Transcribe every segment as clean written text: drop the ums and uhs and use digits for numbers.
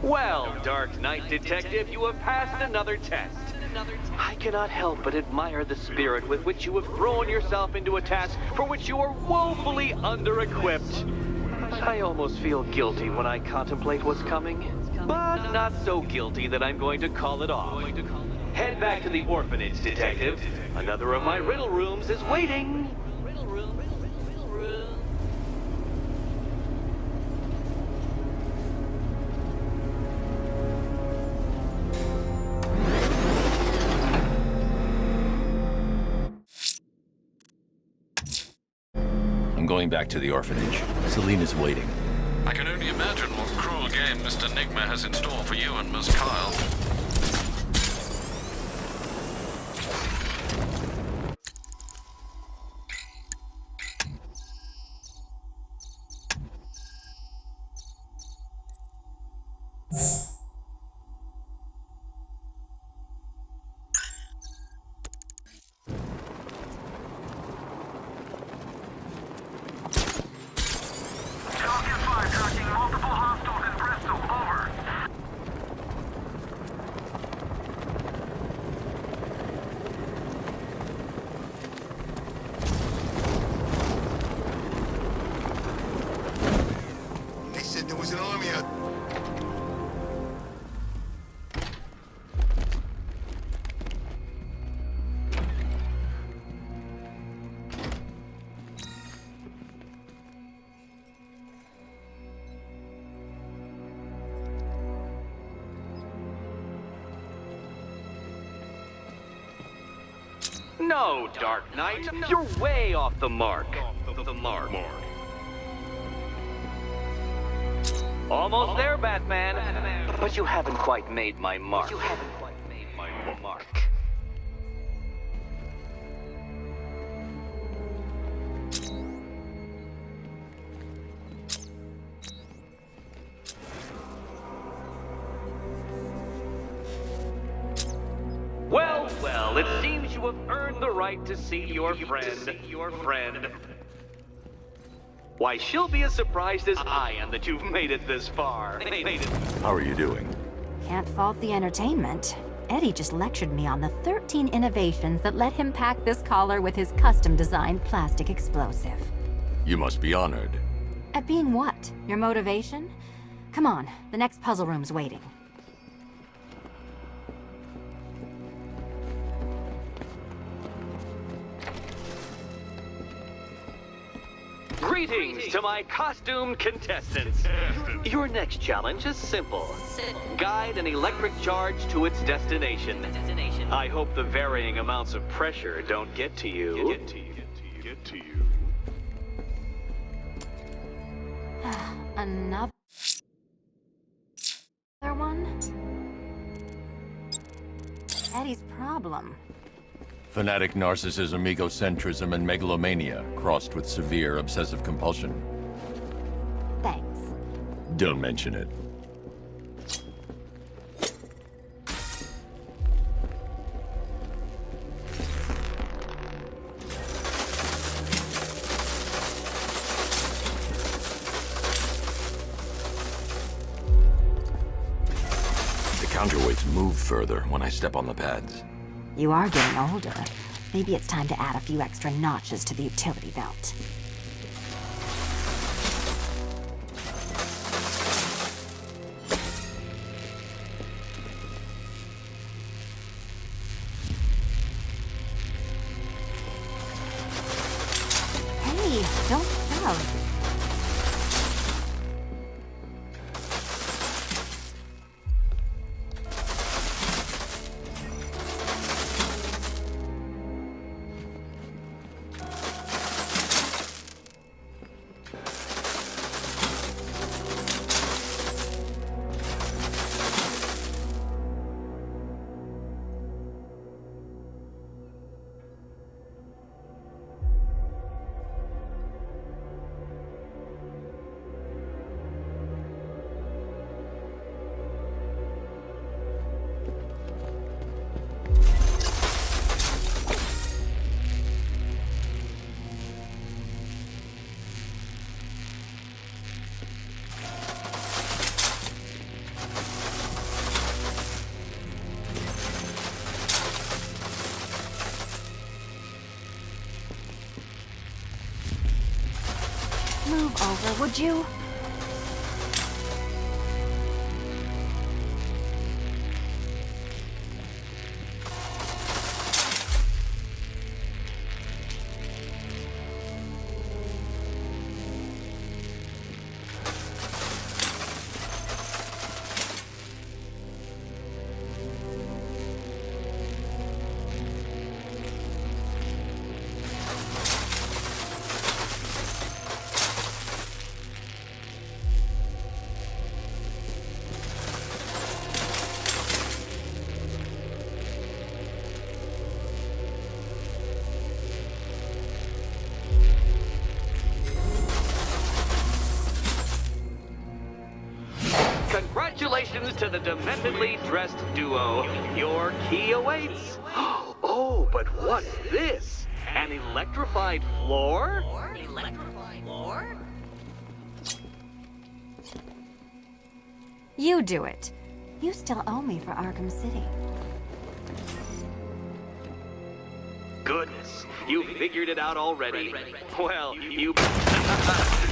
Well, Dark Knight Detective, you have passed another test. I cannot help but admire the spirit with which you have thrown yourself into a task for which you are woefully under-equipped. I almost feel guilty when I contemplate what's coming, but not so guilty that I'm going to call it off. Head back to the orphanage, Detective. Another of my riddle rooms is waiting. I'm going back to the orphanage. Selena's waiting. I can only imagine what cruel game Mr. Nigma has in store for you and Miss Kyle. No, Dark Knight, you're way off the mark. Almost there, Batman. But you haven't quite made my mark. Well, it seems you have earned the right to see your friend. Why, she'll be as surprised as I am that you've made it this far. How are you doing? Can't fault the entertainment. Eddie just lectured me on the 13 innovations that let him pack this collar with his custom-designed plastic explosive. You must be honored. At being what? Your motivation? Come on, the next puzzle room's waiting. Greetings to my costumed contestants. Your next challenge is simple. Guide an electric charge to its destination. I hope the varying amounts of pressure don't get to you. Another one? Eddie's problem. Fanatic narcissism, egocentrism, and megalomania, crossed with severe obsessive compulsion. Thanks. Don't mention it. The counterweights move further when I step on the pads. You are getting older. Maybe it's time to add a few extra notches to the utility belt. Hey, don't shove. over, would you? Congratulations to the dementedly dressed duo. Your key awaits. Oh, but what's this? An electrified floor? You do it. You still owe me for Arkham City. Goodness, you figured it out already. Well, you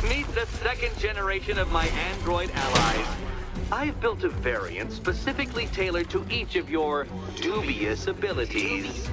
meet the second generation of my android allies. I've built a variant specifically tailored to each of your dubious abilities.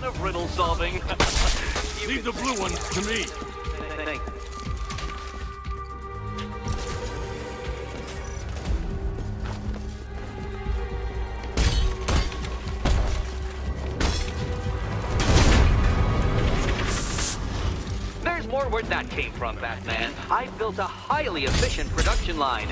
Of riddle solving. Leave the blue ones to me. Thanks. There's more where that came from, Batman. I built a highly efficient production line.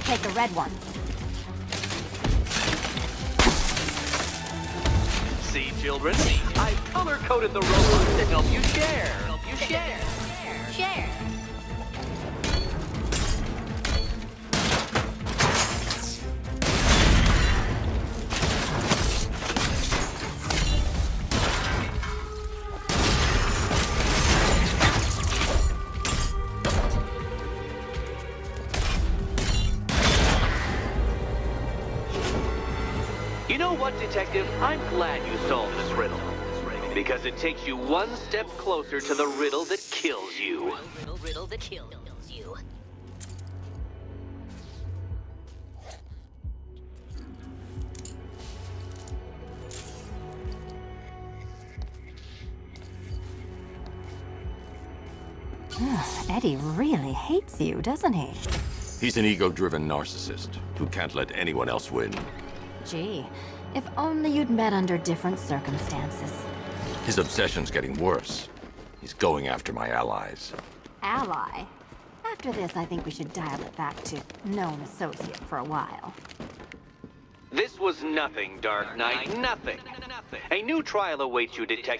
Take the red one. See, children? I've color-coded the robots to help you share. Share. You know what, Detective? I'm glad you solved this riddle. Because it takes you one step closer to the riddle that kills you. Eddie really hates you, doesn't he? He's an ego-driven narcissist who can't let anyone else win. Gee, if only you'd met under different circumstances. His obsession's getting worse. He's going after my allies. Ally? After this, I think we should dial it back to known associate for a while. This was nothing, Dark Knight. Nothing. A new trial awaits you, Detective.